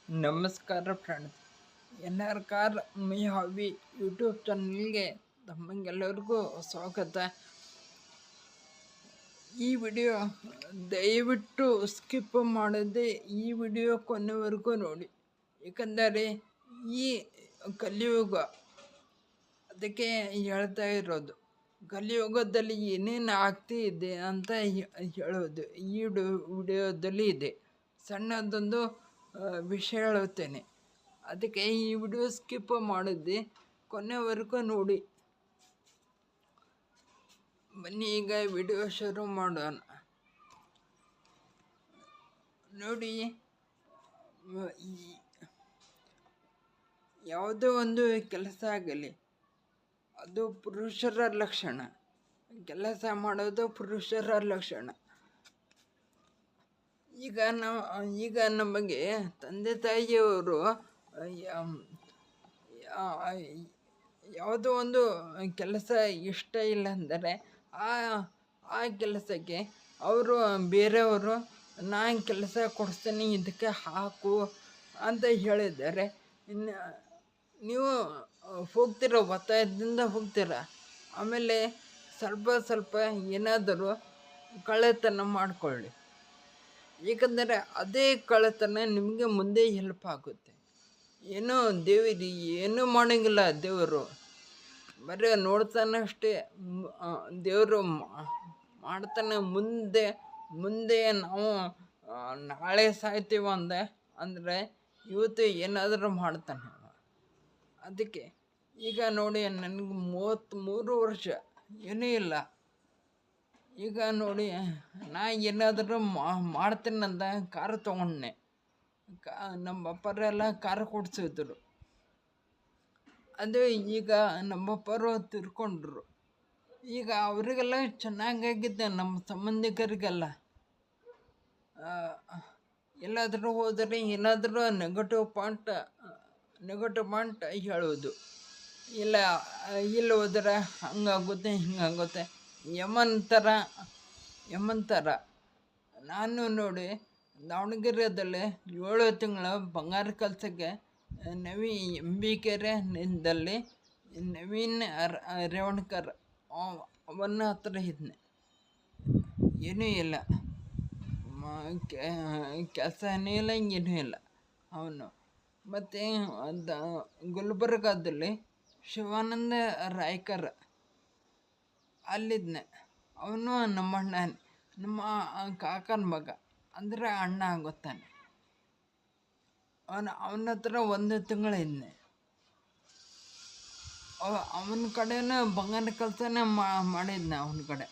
ನಮಸ್ಕಾರ friends, N R car my hobby YouTube ಚಾನಲ್ಗೆ ತಮಗೆಲ್ಲರಿಗೂ ಸ್ವಾಗತ. ಈ ವಿಡಿಯೋ ದಯವಿಟ್ಟು ಸ್ಕಿಪ್ ಮಾಡದೆ ಈ ವಿಡಿಯೋ ಕೊನೆವರೆಗೂ ನೋಡಿ, ಏಕೆಂದರೆ ಈ ಕಲಿಯುಗ ಅದಕ್ಕೆ ಹೇಳ್ತಾ ಇರೋದು. ಕಲಿಯುಗದಲ್ಲಿ ಏನೇನು ಆಗ್ತಿದೆ ಅಂತ ಹೇಳೋದು ಈ ವಿಡಿಯೋದಲ್ಲಿ ಇದೆ. ಸಣ್ಣದೊಂದು ವಿಷಯ ಹೇಳುತ್ತೇನೆ, ಅದಕ್ಕೆ ಈ ವಿಡಿಯೋ ಸ್ಕಿಪ್ ಮಾಡಿದ್ದೆ ಕೊನೆವರೆಗೂ ನೋಡಿ. ಬನ್ನಿ ಈಗ ವಿಡಿಯೋ ಶುರು ಮಾಡೋಣ. ನೋಡಿ, ಯಾವುದೋ ಒಂದು ಕೆಲಸ ಆಗಲಿ ಅದು ಪುರುಷರ ಲಕ್ಷಣ. ಕೆಲಸ ಮಾಡೋದು ಪುರುಷರ ಲಕ್ಷಣ. ಈಗ ನಮಗೆ ತಂದೆ ತಾಯಿಯವರು ಯಾವುದೋ ಒಂದು ಕೆಲಸ ಇಷ್ಟ ಇಲ್ಲ ಅಂದರೆ ಆ ಕೆಲಸಕ್ಕೆ ಅವರು ಬೇರೆಯವರು ನಾನು ಕೆಲಸ ಕೊಡಿಸ್ತೀನಿ ಇದಕ್ಕೆ ಹಾಕು ಅಂತ ಹೇಳಿದ್ದಾರೆ. ಇನ್ನು ನೀವು ಹೋಗ್ತೀರ, ಒತ್ತಾಯದಿಂದ ಹೋಗ್ತೀರ. ಆಮೇಲೆ ಸ್ವಲ್ಪ ಏನಾದರೂ ಕಳ್ಳತನ ಮಾಡಿಕೊಳ್ಳಿ, ಏಕೆಂದರೆ ಅದೇ ಕಳ್ಳತನ ನಿಮಗೆ ಮುಂದೆ ಹೆಲ್ಪ್ ಆಗುತ್ತೆ. ಏನೋ ಏನೂ ಮಾಡೋಂಗಿಲ್ಲ ದೇವರು, ಬರೀ ನೋಡ್ತಾನೆ ಅಷ್ಟೇ. ದೇವರು ಮಾಡ್ತಾನೆ. ಮುಂದೆ ನಾವು ನಾಳೆ ಸಾಯ್ತೀವಿ ಅಂದರೆ ಇವತ್ತು ಏನಾದರೂ ಮಾಡ್ತಾನೆ. ಅದಕ್ಕೆ ಈಗ ನೋಡಿ, ನನಗೆ 33 ವರ್ಷ, ಏನೂ ಇಲ್ಲ. ಈಗ ನೋಡಿ, ನಾ ಏನಾದರೂ ಮಾಡ್ತೀನಂತ ಕಾರು ತೊಗೊಂಡೆ. ನಮ್ಮ ಅಪ್ಪರೆಲ್ಲ ಕಾರು ಕೊಡಿಸಿದ್ರು. ಅದು ಈಗ ನಮ್ಮ ಅಪ್ಪರು ತಿರ್ಕೊಂಡ್ರು. ಈಗ ಅವರಿಗೆಲ್ಲ ಚೆನ್ನಾಗಾಗಿದ್ದೆ. ನಮ್ಮ ಸಂಬಂಧಿಕರಿಗೆಲ್ಲ ಎಲ್ಲಾದರೂ ಹೋದರೆ ಏನಾದರೂ ನೆಗೆಟಿವ್ ಪಾಯಿಂಟ್ ಹೇಳೋದು. ಇಲ್ಲಿ ಹೋದರೆ ಹಂಗಾಗುತ್ತೆ ಹಿಂಗಾಗುತ್ತೆ, ಯಮನ್ ಥರ. ನಾನು ನೋಡಿ, ದಾವಣಗೆರೆಯಲ್ಲಿ 7 ತಿಂಗಳ ಬಂಗಾರ ಕೆಲಸಕ್ಕೆ ಅಂಬಿಕೆರೆಯಲ್ಲಿ ನವೀನ್ ರೇವಣ್ಕರ್ ಅವನ ಹತ್ರ ಇದ್ನೆ. ಏನೂ ಇಲ್ಲ, ಕೆಲಸನೇ ಇಲ್ಲ, ಏನೂ ಇಲ್ಲ ಅವನು. ಮತ್ತು ಗುಲ್ಬರ್ಗಾದಲ್ಲಿ ಶಿವಾನಂದ ರಾಯ್ಕರ್ ಅಲ್ಲಿದ್ನೆ. ಅವನು ನಮ್ಮ ಅಣ್ಣ, ನಮ್ಮ ಕಾಕನ ಮಗ, ಅಂದರೆ ಅಣ್ಣ ಆಗುತ್ತಾನೆ. ಅವನ ಹತ್ರ 1 ತಿಂಗಳು ಇದ್ನೆ. ಅವನ ಕಡೆನೇ ಬಂಗಾರ ಕೆಲಸನೇ ಮಾಡಿದ್ನೆ. ಅವನ ಕಡೆ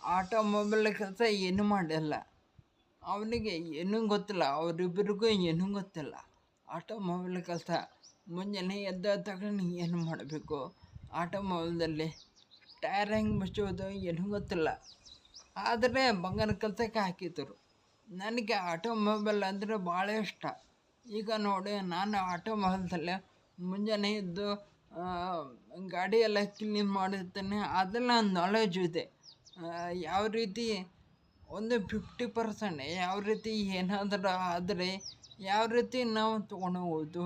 ಆಟೋಮೊಬೈಲ್ ಕೆಲಸ ಏನೂ ಮಾಡಿಲ್ಲ. ಅವನಿಗೆ ಏನೂ ಗೊತ್ತಿಲ್ಲ, ಅವರಿಬ್ಬರಿಗೂ ಏನೂ ಗೊತ್ತಿಲ್ಲ ಆಟೋಮೊಬೈಲ್ ಕೆಲಸ. ಮುಂಜಾನೆ ಎದ್ದ ತಕ್ಷಣ ಏನು ಮಾಡಬೇಕು, ಆಟೋಮೊಬೈಲ್ದಲ್ಲಿ ಟೈರ್ ಹೆಂಗೆ ಮುಚ್ಚೋದು ಏನೂ ಗೊತ್ತಿಲ್ಲ. ಆದರೆ ಬಂಗಾರ ಕೆಲಸಕ್ಕೆ ಹಾಕಿದ್ರು. ನನಗೆ ಆಟೋಮೊಬೈಲ್ ಅಂದರೆ ಭಾಳ ಇಷ್ಟ. ಈಗ ನೋಡಿ, ನಾನು ಆಟೋಮೊಬೈಲ್ದಲ್ಲೇ ಮುಂಜಾನೆ ಎದ್ದು ಗಾಡಿ ಎಲ್ಲ ಕ್ಲೀನ್ ಮಾಡಿರ್ತೇನೆ. ಅದೆಲ್ಲ ನಾಲೆಜ್ ಇದೆ. ಯಾವ ರೀತಿ ಒಂದು 50% ಯಾವ ರೀತಿ ಏನಾದರೂ ಆದರೆ ಯಾವ ರೀತಿ ನಾವು ತೊಗೊಂಡು ಹೋಗೋದು,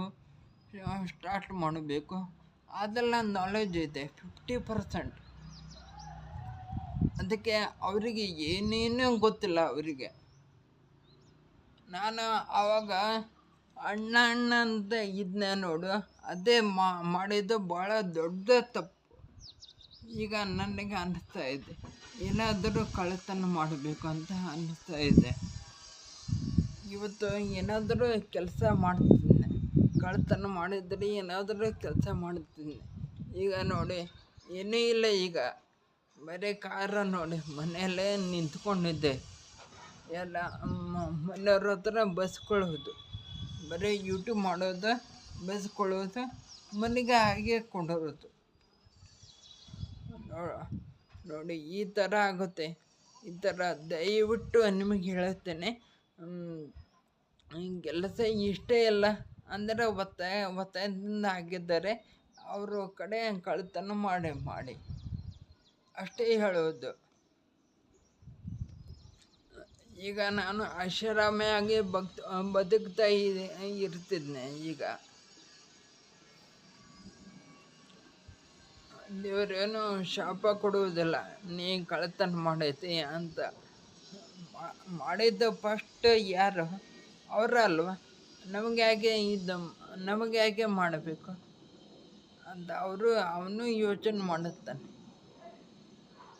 ಸ್ಟಾರ್ಟ್ ಮಾಡಬೇಕು, ಅದೆಲ್ಲ ನಾಲೆಜ್ ಇದೆ 50%. ಅದಕ್ಕೆ ಅವರಿಗೆ ಏನೇನೂ ಗೊತ್ತಿಲ್ಲ. ಅವರಿಗೆ ನಾನು ಆವಾಗ ಅಣ್ಣ ಅಂತ ಇದನ್ನ ನೋಡು, ಅದೇ ಮಾಡಿದ್ದು ಭಾಳ ದೊಡ್ಡ ತಪ್ಪು. ಈಗ ನನಗೆ ಅನ್ನಿಸ್ತಾ ಇದೆ, ಏನಾದರೂ ಕಳ್ಳತನ ಮಾಡಬೇಕು ಅಂತ ಅನ್ನಿಸ್ತಾ ಇದೆ. ಇವತ್ತು ಏನಾದರೂ ಕೆಲಸ ಮಾಡ್ತೀನಿ, ಕಳ್ಳತನ ಮಾಡಿದರೆ ಏನಾದರೂ ಕೆಲಸ ಮಾಡ್ತೀನಿ. ಈಗ ನೋಡಿ, ಏನೂ ಇಲ್ಲ. ಈಗ ಬರೀ ಕಾರ ನೋಡಿ, ಮನೆಯಲ್ಲೇ ನಿಂತ್ಕೊಂಡಿದ್ದೆ. ಎಲ್ಲ ಮನೆಯವ್ರ ಹತ್ರ ಬಸ್ಕೊಳ್ಳೋದು, ಬರೀ ಯೂಟ್ಯೂಬ್ ಮಾಡೋದು, ಬಸ್ಕೊಳ್ಳೋದು, ಮನೆಗೆ ಹಾಗೆ ಕೊಂಡೋಗೋದು. ನೋಡಿ, ಈ ಥರ ಆಗುತ್ತೆ. ಈ ಥರ ದಯವಿಟ್ಟು ನಿಮಗೆ ಹೇಳುತ್ತೇನೆ, ಕೆಲಸ ಇಷ್ಟೇ ಇಲ್ಲ ಅಂದರೆ ಒತ್ತಾಯದಿಂದ ಆಗಿದ್ದರೆ ಅವರು ಕಡೆ ಕಳ್ಳತನ ಮಾಡಿ ಅಷ್ಟೇ ಹೇಳೋದು. ಈಗ ನಾನು ಐಷಾರಾಮಿಯಾಗಿ ಬದುಕ್ತಾ ಇರ್ತಿದ್ನೆ. ಈಗ ದೇವರೇನು ಶಾಪ ಕೊಡುವುದಿಲ್ಲ, ನೀ ಕಳ್ತನ ಮಾಡೈತಿ ಅಂತ. ಮಾಡಿದ್ದು ಫಸ್ಟ್ ಯಾರು? ಅವರಲ್ವ. ನಮಗೆ ಯಾಕೆ ಮಾಡಬೇಕು ಅಂತ ಅವನು ಯೋಚನೆ ಮಾಡುತ್ತಾನೆ.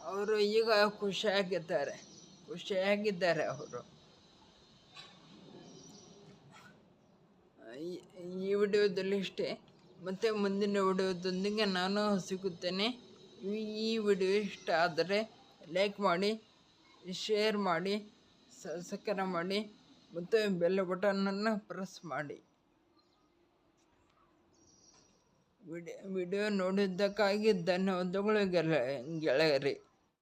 ಅವರು ಈಗ ಖುಷಿಯಾಗಿದ್ದಾರೆ ಅವರು. ಈ ವಿಡಿಯೋದಲ್ಲಿ ಇಷ್ಟೇ. ಮತ್ತು ಮುಂದಿನ ವಿಡಿಯೋದೊಂದಿಗೆ ನಾನು ಸಿಗುತ್ತೇನೆ. ಈ ವಿಡಿಯೋ ಇಷ್ಟ ಆದರೆ ಲೈಕ್ ಮಾಡಿ, ಶೇರ್ ಮಾಡಿ, ಸಬ್ಸ್ಕ್ರೈಬ್ ಮಾಡಿ ಮತ್ತು ಬೆಲ್ ಬಟನನ್ನು ಪ್ರೆಸ್ ಮಾಡಿ. ವಿಡಿಯೋ ನೋಡಿದ್ದಕ್ಕಾಗಿ ಧನ್ಯವಾದಗಳು ಗೆಳೆಯರಿ.